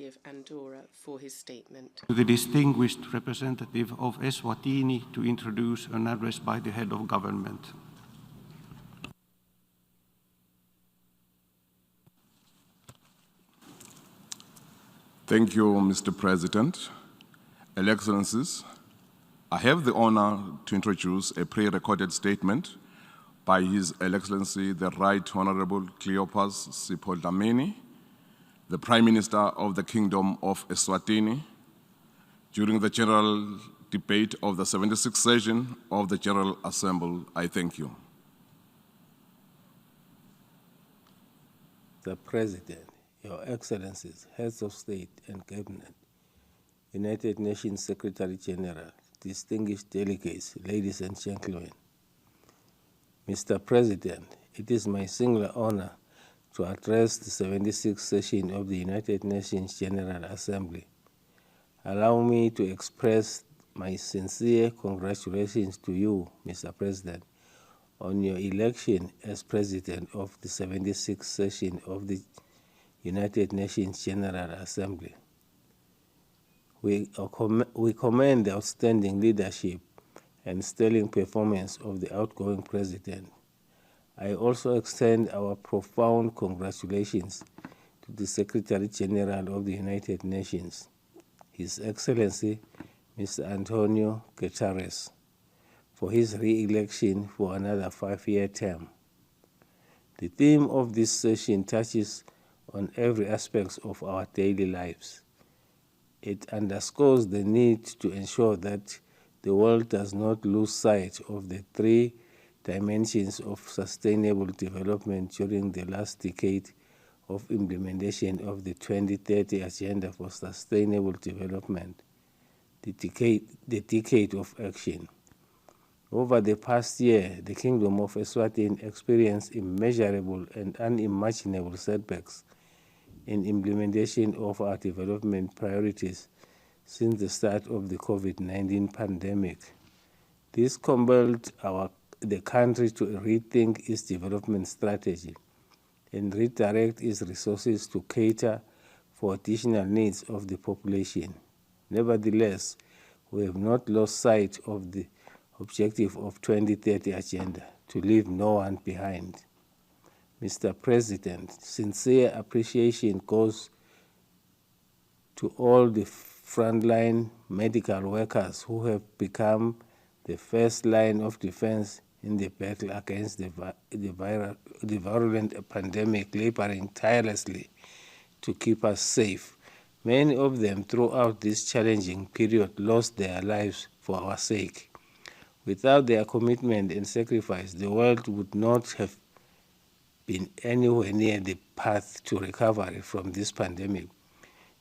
City of Andorra for his statement. To the distinguished representative of Eswatini to introduce an address by the head of government. Thank you, Mr. President. Excellencies, I have the honor to introduce a pre-recorded statement by His Excellency the Right Honorable Cleopas Sipho Dlamini, the Prime Minister of the Kingdom of Eswatini, during the general debate of the 76th session of the General Assembly. I thank you. The President, Your Excellencies, Heads of State and Cabinet, United Nations Secretary General, distinguished delegates, ladies and gentlemen. Mr. President, it is my singular honor to address the 76th session of the United Nations General Assembly. Allow me to express my sincere congratulations to you, Mr. President, on your election as President of the 76th session of the United Nations General Assembly. We commend the outstanding leadership and sterling performance of the outgoing President. I also extend our profound congratulations to the Secretary General of the United Nations, His Excellency Mr. Antonio Guterres, for his re-election for another 5-year term. The theme of this session touches on every aspect of our daily lives. It underscores the need to ensure that the world does not lose sight of the 3 dimensions of sustainable development during the last decade of implementation of the 2030 Agenda for Sustainable Development, the decade of action. Over the past year, the Kingdom of Eswatini experienced immeasurable and unimaginable setbacks in implementation of our development priorities since the start of the COVID-19 pandemic. This compelled the country to rethink its development strategy and redirect its resources to cater for additional needs of the population. Nevertheless, we have not lost sight of the objective of 2030 Agenda, to leave no one behind. Mr. President, sincere appreciation goes to all the frontline medical workers who have become the first line of defense in the battle against the virulent pandemic, laboring tirelessly to keep us safe. Many of them throughout this challenging period lost their lives for our sake. Without their commitment and sacrifice, the world would not have been anywhere near the path to recovery from this pandemic.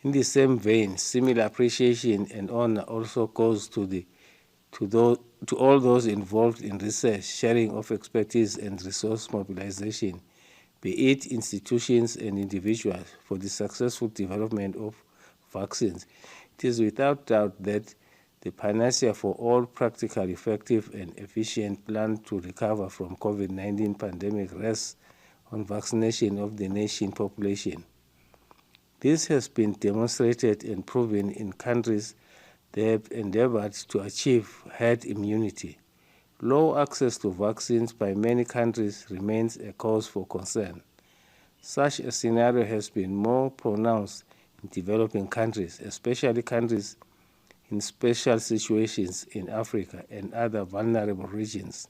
In the same vein, similar appreciation and honor also goes to all those involved in research, sharing of expertise and resource mobilization, be it institutions and individuals, for the successful development of vaccines. It is without doubt that the panacea for all practical, effective, and efficient plan to recover from COVID-19 pandemic rests on vaccination of the nation population. This has been demonstrated and proven in countries that have endeavored to achieve herd immunity. Low access to vaccines by many countries remains a cause for concern. Such a scenario has been more pronounced in developing countries, especially countries in special situations in Africa and other vulnerable regions.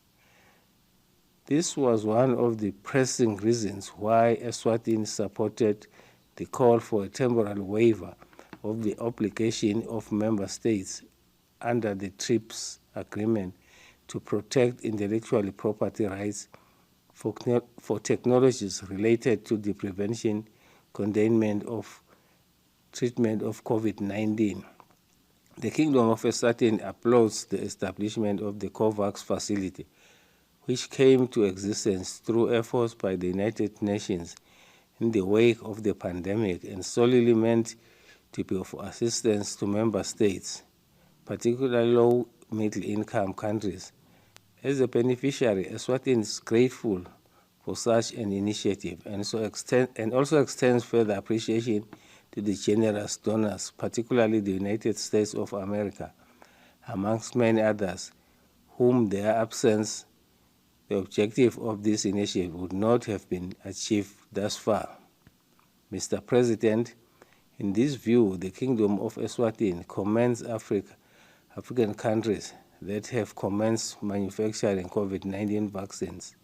This was one of the pressing reasons why Eswatini supported the call for a temporary waiver of the obligation of member states under the TRIPS agreement to protect intellectual property rights for technologies related to the prevention, containment of treatment of COVID-19. The Kingdom of Eswatini applauds the establishment of the COVAX facility, which came to existence through efforts by the United Nations in the wake of the pandemic and solely meant to be of assistance to member states, particularly low middle-income countries. As a beneficiary, Eswatini is grateful for such an initiative and also extends further appreciation to to the generous donors, particularly the United States of America, amongst many others, whom their absence, the objective of this initiative would not have been achieved thus far. Mr. President, in this view, the Kingdom of Eswatini commends African countries that have commenced manufacturing COVID-19 vaccines.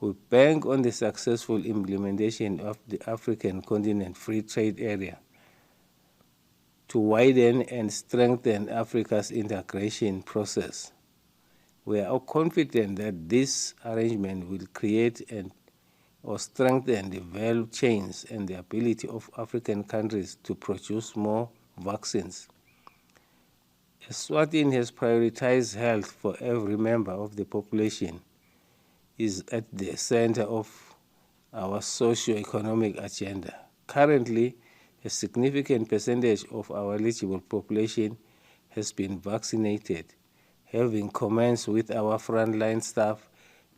We bank on the successful implementation of the African Continent Free Trade Area to widen and strengthen Africa's integration process. We are confident that this arrangement will create or strengthen the value chains and the ability of African countries to produce more vaccines. Eswatini has prioritized health for every member of the population, is at the center of our socio-economic agenda. Currently, a significant percentage of our eligible population has been vaccinated, having commenced with our frontline staff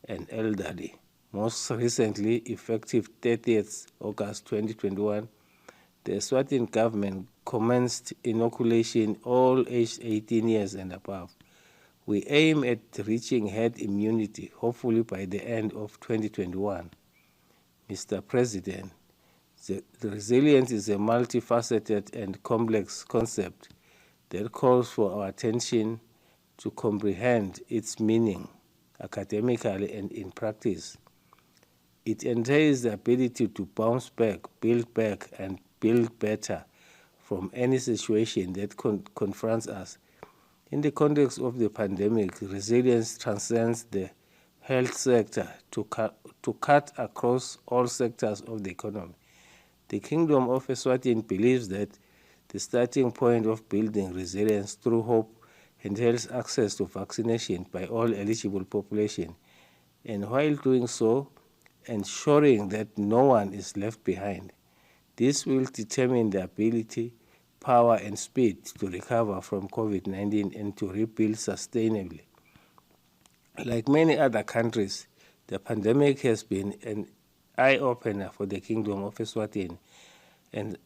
and elderly. Most recently, effective 30th August 2021, the Eswatini government commenced inoculation all aged 18 years and above. We aim at reaching herd immunity, hopefully by the end of 2021. Mr. President, the resilience is a multifaceted and complex concept that calls for our attention to comprehend its meaning academically and in practice. It entails the ability to bounce back, and build better from any situation that confronts us. In the context of the pandemic, resilience transcends the health sector to cut across all sectors of the economy. The Kingdom of Eswatini believes that the starting point of building resilience through hope entails access to vaccination by all eligible population, and while doing so, ensuring that no one is left behind. This will determine the ability, power, and speed to recover from COVID-19 and to rebuild sustainably. Like many other countries, the pandemic has been an eye-opener for the Kingdom of Eswatini and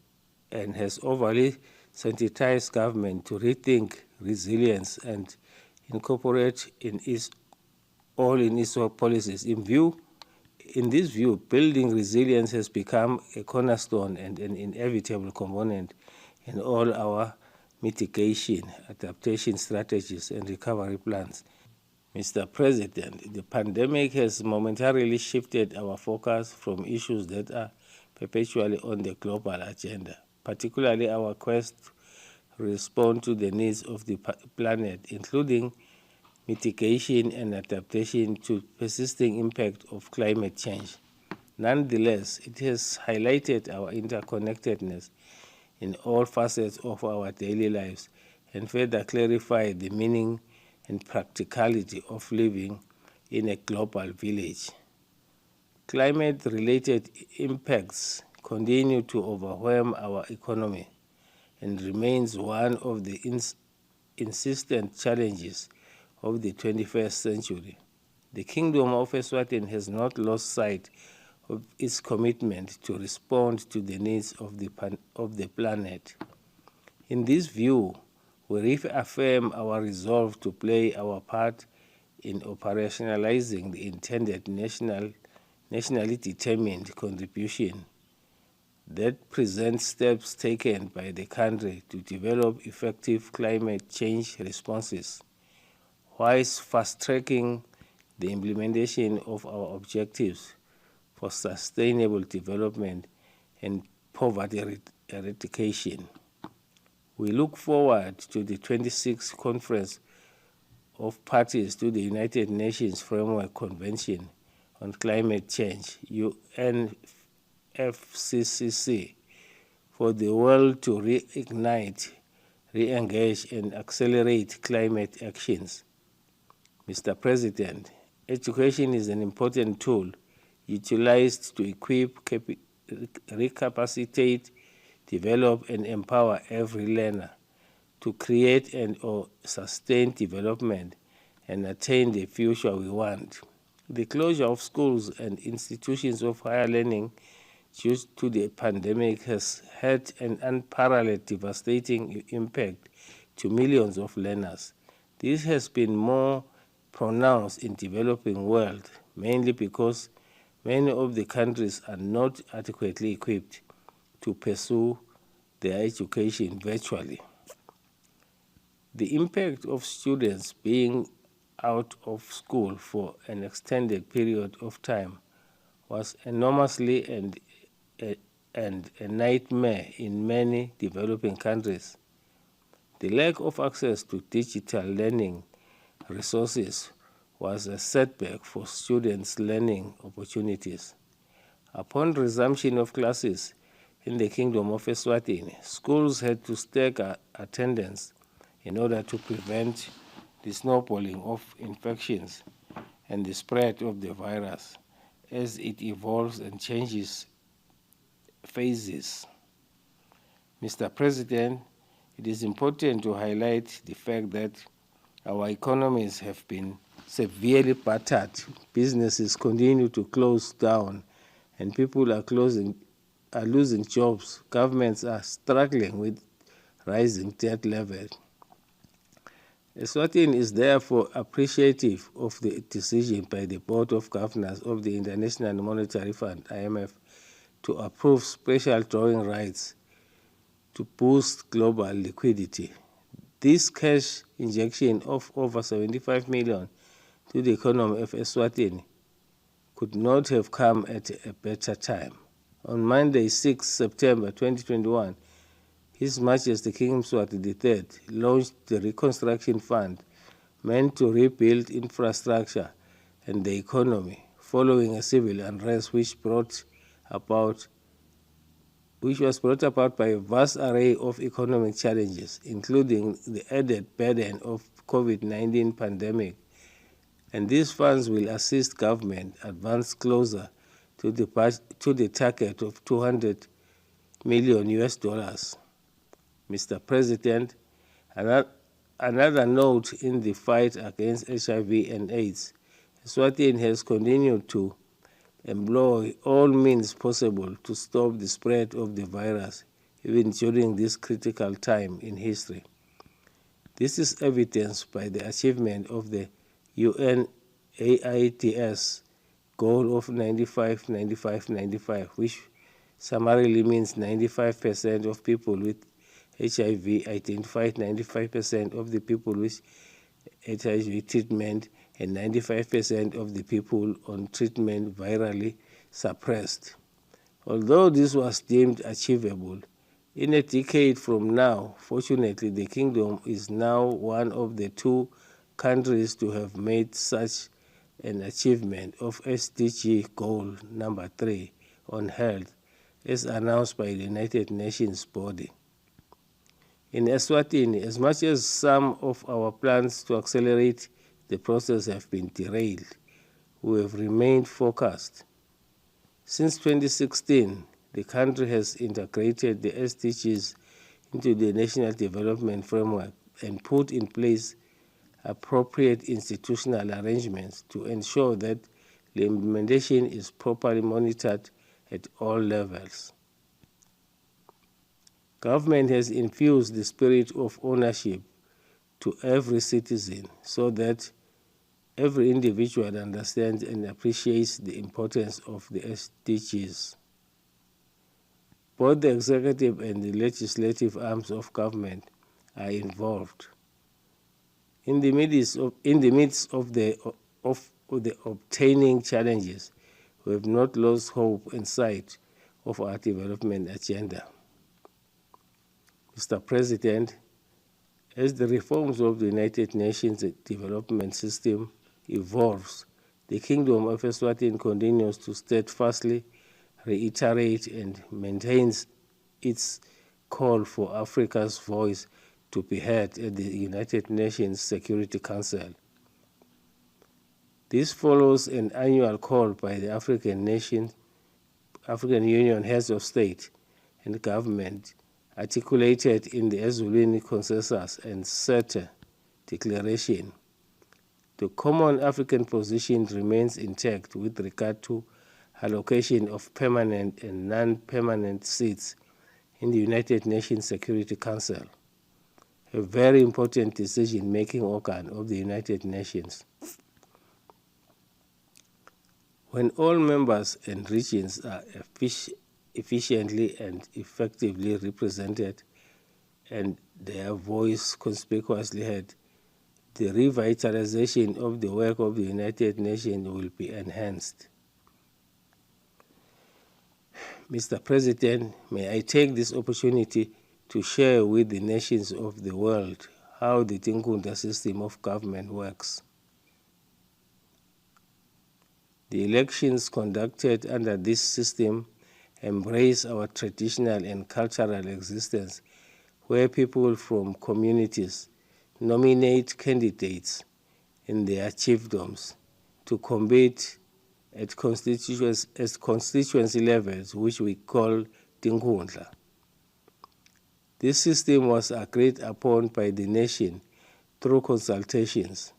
has overly sensitized government to rethink resilience and incorporate in its policies. In this view, building resilience has become a cornerstone and an inevitable component in all our mitigation, adaptation strategies, and recovery plans. Mr. President, the pandemic has momentarily shifted our focus from issues that are perpetually on the global agenda, particularly our quest to respond to the needs of the planet, including mitigation and adaptation to persisting impact of climate change. Nonetheless, it has highlighted our interconnectedness in all facets of our daily lives and further clarified the meaning and practicality of living in a global village. Climate-related impacts continue to overwhelm our economy and remains one of the insistent challenges of the 21st century. The Kingdom of Eswatini has not lost sight of its commitment to respond to the needs of the planet. In this view, we reaffirm our resolve to play our part in operationalizing the intended nationally determined contribution that presents steps taken by the country to develop effective climate change responses, whilst fast-tracking the implementation of our objectives for sustainable development and poverty eradication. We look forward to the 26th Conference of Parties to the United Nations Framework Convention on Climate Change, UNFCCC, for the world to reignite, re-engage, and accelerate climate actions. Mr. President, education is an important tool utilized to equip, recapacitate, develop, and empower every learner to create or sustain development and attain the future we want. The closure of schools and institutions of higher learning due to the pandemic has had an unparalleled devastating impact to millions of learners. This has been more pronounced in developing world, mainly because many of the countries are not adequately equipped to pursue their education virtually. The impact of students being out of school for an extended period of time was enormously and a nightmare in many developing countries. The lack of access to digital learning resources was a setback for students' learning opportunities. Upon resumption of classes in the Kingdom of Eswatini, schools had to stagger attendance in order to prevent the snowballing of infections and the spread of the virus as it evolves and changes phases. Mr. President, it is important to highlight the fact that our economies have been severely battered. Businesses continue to close down and people are losing jobs. Governments are struggling with rising debt levels. Eswatini is therefore appreciative of the decision by the Board of Governors of the International Monetary Fund, IMF, to approve special drawing rights to boost global liquidity. This cash injection of over 75 million to the economy of Eswatini could not have come at a better time. On Monday, 6 September 2021, His Majesty King Mswati III launched the Reconstruction Fund meant to rebuild infrastructure and the economy following a civil unrest which was brought about by a vast array of economic challenges, including the added burden of COVID-19 pandemic. And these funds will assist government advance closer to the target of $200 million US. Mr. President, another note in the fight against HIV and AIDS, Eswatini has continued to employ all means possible to stop the spread of the virus, even during this critical time in history. This is evidenced by the achievement of the UNAIDS goal of 95-95-95, which summarily means 95% of people with HIV identified, 95% of the people with HIV treatment, and 95% of the people on treatment virally suppressed. Although this was deemed achievable, in a decade from now, fortunately, the Kingdom is now one of the 2 countries to have made such an achievement of SDG goal number 3 on health, as announced by the United Nations body. In Eswatini, as much as some of our plans to accelerate the process have been derailed, we have remained focused. Since 2016, the country has integrated the SDGs into the National Development Framework and put in place appropriate institutional arrangements to ensure that the implementation is properly monitored at all levels. Government has infused the spirit of ownership to every citizen so that every individual understands and appreciates the importance of the SDGs. Both the executive and the legislative arms of government are involved. In the midst of the obtaining challenges, we have not lost hope and sight of our development agenda. Mr. President, as the reforms of the United Nations development system evolves, the Kingdom of Eswatini continues to steadfastly reiterate and maintains its call for Africa's voice to be heard at the United Nations Security Council. This follows an annual call by the African Union heads of state and government articulated in the Eswatini Consensus and CETA Declaration. The common African position remains intact with regard to allocation of permanent and non-permanent seats in the United Nations Security Council, a very important decision-making organ of the United Nations. When all members and regions are efficiently and effectively represented and their voice conspicuously heard, the revitalization of the work of the United Nations will be enhanced. Mr. President, may I take this opportunity to share with the nations of the world how the Tinkhundla system of government works. The elections conducted under this system embrace our traditional and cultural existence, where people from communities nominate candidates in their chiefdoms to compete at constituency levels, which we call Tinkhundla. This system was agreed upon by the nation through consultations.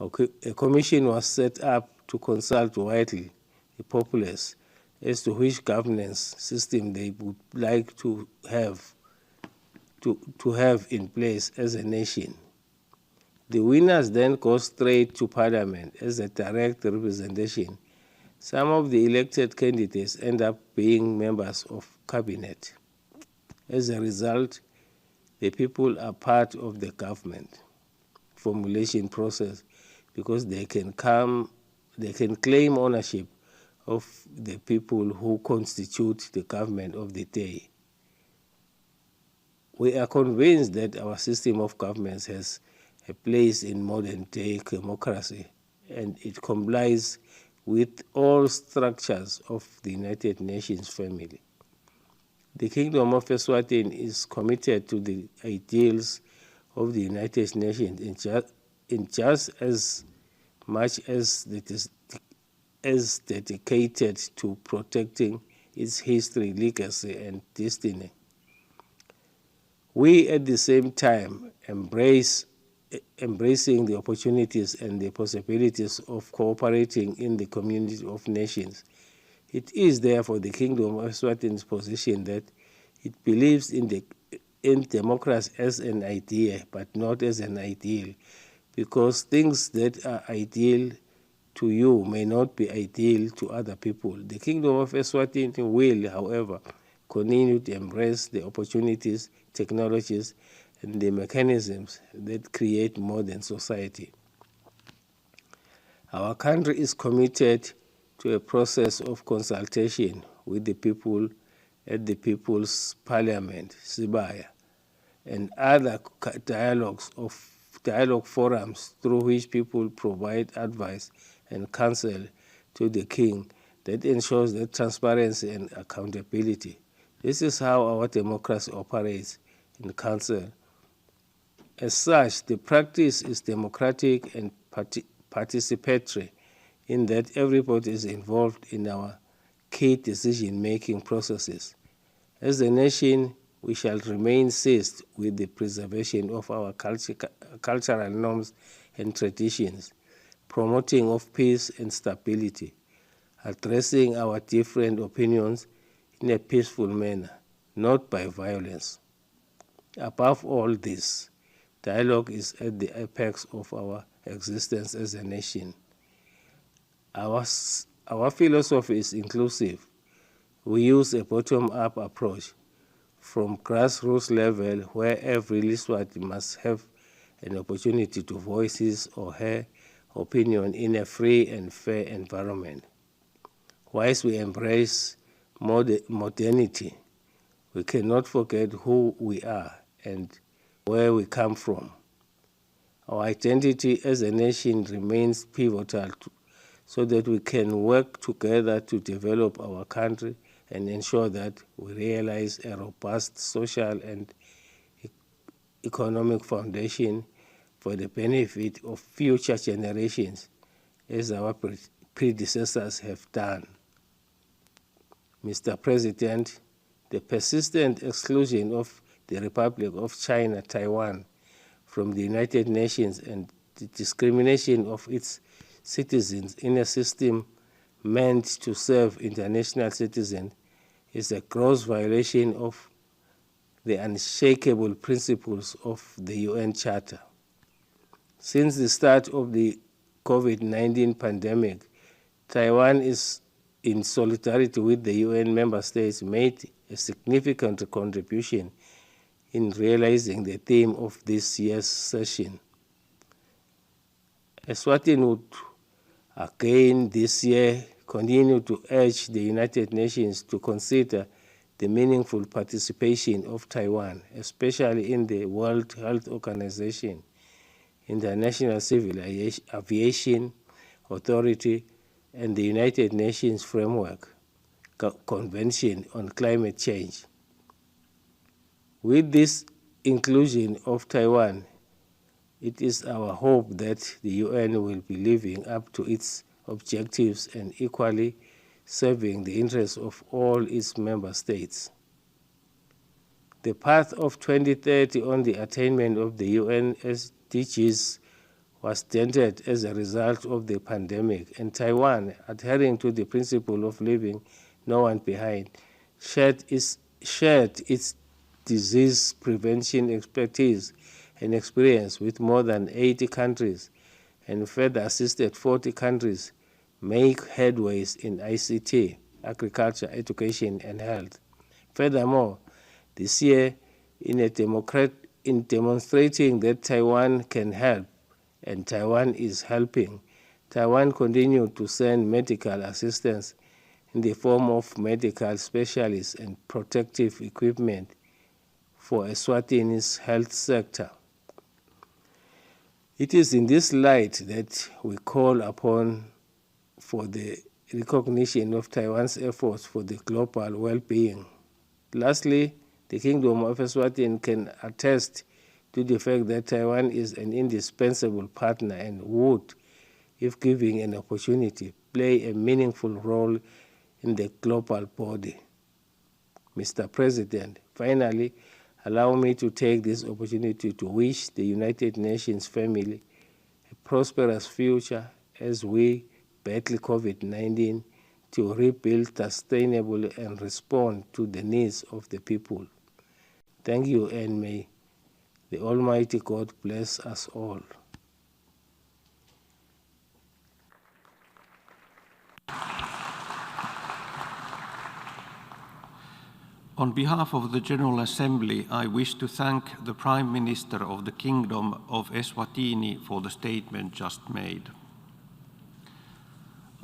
A commission was set up to consult widely the populace as to which governance system they would like to have in place as a nation. The winners then go straight to Parliament as a direct representation. Some of the elected candidates end up being members of cabinet. As a result, the people are part of the government formulation process because they can claim ownership of the people who constitute the government of the day. We are convinced that our system of governments has a place in modern-day democracy, and it complies with all structures of the United Nations family. The Kingdom of Eswatini is committed to the ideals of the United Nations in just as much as it is dedicated to protecting its history, legacy, and destiny. We, at the same time, embracing the opportunities and the possibilities of cooperating in the community of nations. It is therefore the Kingdom of Eswatini's position that it believes in democracy as an idea, but not as an ideal, because things that are ideal to you may not be ideal to other people. The Kingdom of Eswatini will, however, continue to embrace the opportunities, technologies, and the mechanisms that create modern society. Our country is committed to a process of consultation with the people at the People's Parliament, Sibaya, and other dialogue forums through which people provide advice and counsel to the King that ensures that transparency and accountability. This is how our democracy operates in council. As such, the practice is democratic and participatory in that everybody is involved in our key decision-making processes. As a nation, we shall remain seized with the preservation of our cultural norms and traditions, promoting of peace and stability, addressing our different opinions in a peaceful manner, not by violence. Above all this, dialogue is at the apex of our existence as a nation. Our philosophy is inclusive. We use a bottom-up approach from grassroots level where every Liswati must have an opportunity to voice his or her opinion in a free and fair environment. Whilst we embrace modernity, we cannot forget who we are and where we come from. Our identity as a nation remains pivotal so that we can work together to develop our country and ensure that we realize a robust social and economic foundation for the benefit of future generations, as our predecessors have done. Mr. President, the persistent exclusion of the Republic of China, Taiwan, from the United Nations and the discrimination of its citizens in a system meant to serve international citizens is a gross violation of the unshakable principles of the UN Charter. Since the start of the COVID-19 pandemic, Taiwan is, in solidarity with the UN member states, made a significant contribution in realizing the theme of this year's session. Eswatini would again this year continue to urge the United Nations to consider the meaningful participation of Taiwan, especially in the World Health Organization, International Civil Aviation Authority, and the United Nations Framework Convention on Climate Change. With this inclusion of Taiwan, it is our hope that the UN will be living up to its objectives and equally serving the interests of all its member states. The path of 2030 on the attainment of the UN SDGs was dented as a result of the pandemic, and Taiwan, adhering to the principle of leaving no one behind, shared its disease prevention expertise and experience with more than 80 countries, and further assisted 40 countries make headways in ICT, agriculture, education, and health. Furthermore, this year, in demonstrating that Taiwan can help and Taiwan is helping, Taiwan continued to send medical assistance in the form of medical specialists and protective equipment for Eswatini's health sector. It is in this light that we call upon for the recognition of Taiwan's efforts for the global well-being. Lastly, the Kingdom of Eswatini can attest to the fact that Taiwan is an indispensable partner and would, if given an opportunity, play a meaningful role in the global body. Mr. President, finally, allow me to take this opportunity to wish the United Nations family a prosperous future as we battle COVID-19 to rebuild sustainably and respond to the needs of the people. Thank you, and may the Almighty God bless us all. On behalf of the General Assembly, I wish to thank the Prime Minister of the Kingdom of Eswatini for the statement just made.